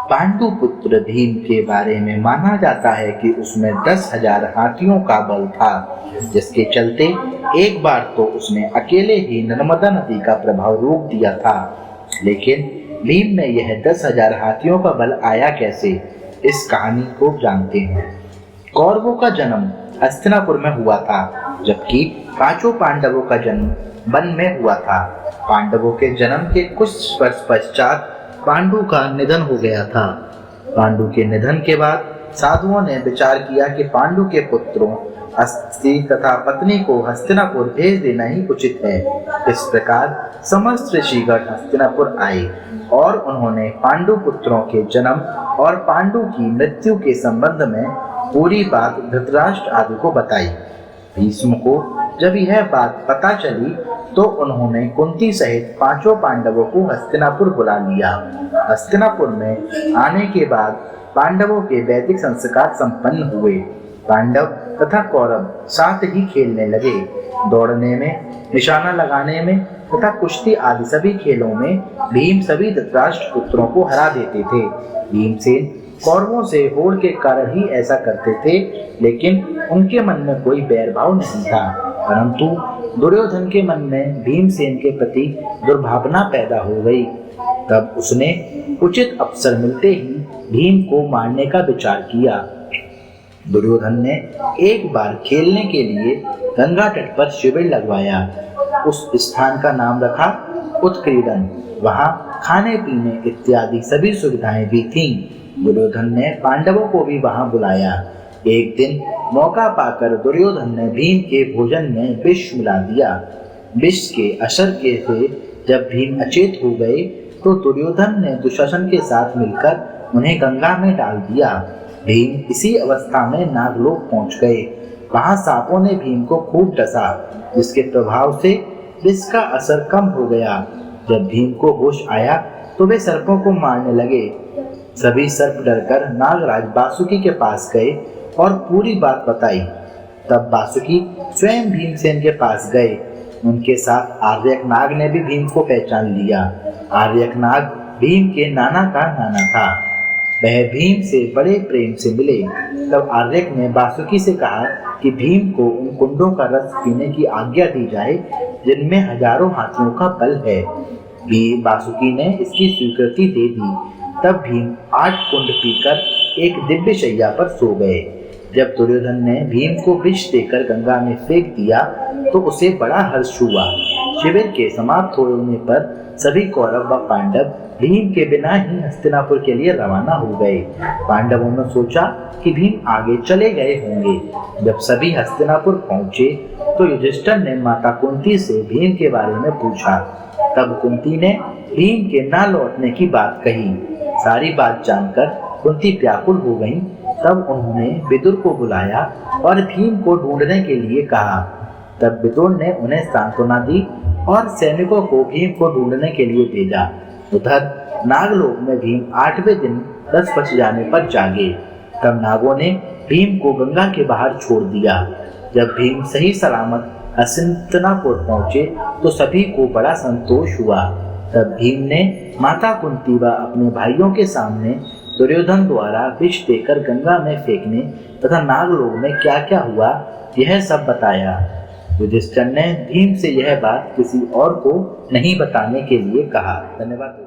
पांडु पुत्र भीम के बारे में माना जाता है कि उसमें 10,000 हाथियों का बल था, जिसके चलते एक बार तो उसने अकेले ही नर्मदा नदी का प्रभाव रोक दिया था। लेकिन भीम में यह 10,000 हाथियों का बल आया कैसे, इस कहानी को जानते हैं। कौरवों का जन्म हस्तिनापुर में हुआ था, जबकि पांचों पांडवों का जन्म वन में हुआ था। पांडवों के जन्म के कुछ वर्ष पश्चात पांडु का निधन हो गया था। पांडु के निधन के बाद साधुओं ने विचार किया कि पांडु के पुत्रों अस्थि तथा पत्नी को हस्तिनापुर भेज देना ही उचित है। इस प्रकार समस्त ऋषिगण हस्तिनापुर आए और उन्होंने पांडु पुत्रों के जन्म और पांडु की मृत्यु के संबंध में पूरी बात धृतराष्ट्र आदि को बताई। भीष्म को जब यह बात पता चली तो उन्होंने कुंती सहित पांचों पांडवों को हस्तिनापुर बुला लिया। हस्तिनापुर में आने के बाद पांडवों के वैदिक संस्कार संपन्न हुए। पांडव तथा कौरव साथ ही खेलने लगे। दौड़ने में, निशाना लगाने में तथा कुश्ती आदि सभी खेलों में भीम सभी धृतराष्ट्र पुत्रों को हरा देते थे। भीमसेन कौरवों से होड़ के कारण ही ऐसा करते थे, लेकिन उनके मन में कोई बैरभाव नहीं था। परंतु दुर्योधन के मन में भीमसेन के प्रति दुर्भावना पैदा हो गई। तब उसने उचित अवसर मिलते ही भीम को मारने का विचार किया। दुर्योधन ने एक बार खेलने के लिए गंगा तट पर शिविर लगवाया। उस स्थान का नाम रखा उत्क्रीडन। वहां खाने पीने इत्यादि सभी सुविधाएं भी थीं। दुर्योधन ने पांडवों को भी वहां बुलाया। एक दिन मौका पाकर दुर्योधन ने भीम के भोजन में विष मिला दिया। विष के असर के से जब भीम अचेत हो गए तो दुर्योधन ने दुशासन के साथ मिलकर उन्हें गंगा में डाल दिया। भीम इसी अवस्था में नागलोक पहुंच गए। वहां सांपों ने भीम को खूब डसा, जिसके प्रभाव से विष का असर कम हो गया। जब भीम को होश आया तो वे सर्पों को मारने लगे। सभी सर्प डरकर नागराज वासुकी के पास गए और पूरी बात बताई। तब वासुकी स्वयं भीमसेन के पास गए। उनके साथ आर्यक नाग ने भी भीम को पहचान लिया। आर्यक नाग भीम के नाना का नाना था। वह भीम से बड़े प्रेम से मिले। तब आर्यक ने वासुकी से कहा कि भीम को उन कुंडों का रस पीने की आज्ञा दी जाए जिनमें हजारों हाथियों का बल है। वासुकी ने इसकी स्वीकृति दे दी। तब भीम 8 कुंड पीकर एक दिव्य शैया पर सो गए। जब दुर्योधन ने भीम को विष देकर गंगा में फेंक दिया तो उसे बड़ा हर्ष हुआ। शिविर के समाप्त होने पर सभी कौरव व पांडव भीम के बिना ही हस्तिनापुर के लिए रवाना हो गए। पांडवों ने सोचा कि भीम आगे चले गए होंगे। जब सभी हस्तिनापुर पहुंचे तो युधिष्ठिर ने माता कुंती से भीम के बारे में पूछा। तब कुंती ने भीम के न लौटने की बात कही। सारी बात जानकर कुंती व्याकुल हो गईं। तब उन्होंने विदुर को बुलाया और भीम को ढूंढने के लिए कहा। तब विदुर ने उन्हें सांत्वना दी और सैनिकों को भीम को ढूंढने के लिए भेजा। उधर नागलोक में भीम 8वें दिन 10 बज जाने पर जागे। तब नागों ने भीम को गंगा के बाहर छोड़ दिया। जब भीम सही सलामत हस्तिनापुर पहुंचे तो सभी को बड़ा संतोष हुआ। तब भीम ने माता कुंती व अपने भाइयों के सामने दुर्योधन द्वारा विष देकर गंगा में फेंकने तथा नागलोक में क्या क्या हुआ यह सब बताया। युधिष्ठिर ने भीम से यह बात किसी और को नहीं बताने के लिए कहा। धन्यवाद।